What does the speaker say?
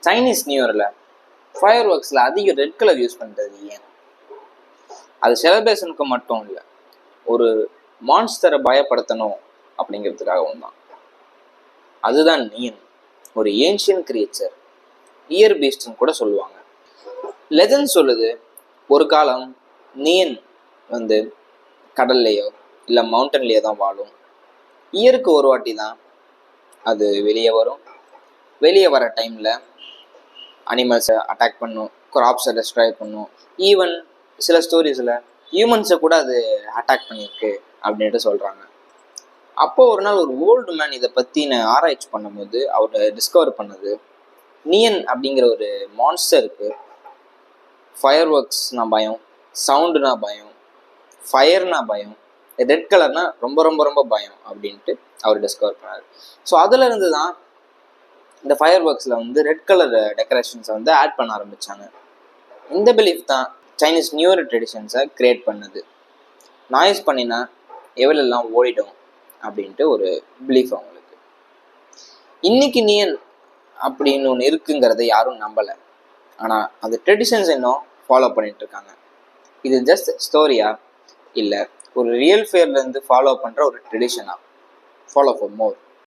Chinese new இயரில் fire ஒர்க்ஸில் அதிக red colour use பண்ணுறது ஏன்? அது செலிப்ரேஷனுக்கு மட்டும் இல்லை, ஒரு மான்ஸ்டரை பயப்படுத்தணும் அப்படிங்கிறதுக்காகவும் தான். அதுதான் நியன், ஒரு ஏன்ஷியன் கிரியேச்சர், இயர் பீஸ்ட்னு கூட சொல்லுவாங்க. லெஜண்ட் சொல்லுது, ஒரு காலம் நியன் கடல்லையோ இல்லை மவுண்டன்லேயோ தான் வாழும். இயருக்கு ஒரு வாட்டி தான் அது வெளியே வரும். வெளியே வர டைமில் அனிமல்ஸை அட்டாக் பண்ணும், கிராப்ஸை டெஸ்ட்ராய் பண்ணும், ஈவன் சில ஸ்டோரிஸில் ஹியூமன்ஸை கூட அது அட்டாக் பண்ணியிருக்கு அப்படின்ட்டு சொல்கிறாங்க. அப்போ ஒரு நாள் ஒரு ஓல்டு மேன் இதை பற்றின ஆராய்ச்சி பண்ணும்போது அவர் டிஸ்கவர் பண்ணது, நியன் அப்படிங்கிற ஒரு மான்ஸ்டருக்கு ஃபயர் ஒர்க்ஸ்னா பயம், சவுண்டுனா பயம், ஃபயர்னா பயம், ரெட் கலர்னா ரொம்ப ரொம்ப ரொம்ப பயம் அப்படின்ட்டு அவர் டிஸ்கவர் பண்ணார். ஸோ அதுலேருந்து தான் இந்த ஃபயர் ஒர்க்ஸில் ரெட் கலர் டெக்கரேஷன்ஸை ஆட் பண்ண ஆரம்பித்தாங்க. இந்த பிலீஃப் தான் சைனீஸ் நியூ இயர் ட்ரெடிஷன்ஸை க்ரியேட் பண்ணுது. நாய்ஸ் பண்ணினா எவ்வளோலாம் ஓடிடும் அப்படின்ட்டு ஒரு பிலீஃப் அவங்களுக்கு. இன்னைக்கு நியன் அப்படின்னு ஒன்று இருக்குங்கிறத யாரும் நம்பலை, ஆனால் அந்த ட்ரெடிஷன்ஸ் இன்னும் ஃபாலோ பண்ணிட்டு இருக்காங்க. இது ஜஸ்ட் ஸ்டோரியா இல்லை ஒரு ரியல் ஃபேர்லேருந்து ஃபாலோ பண்ணுற ஒரு ட்ரெடிஷனா? Follow for more.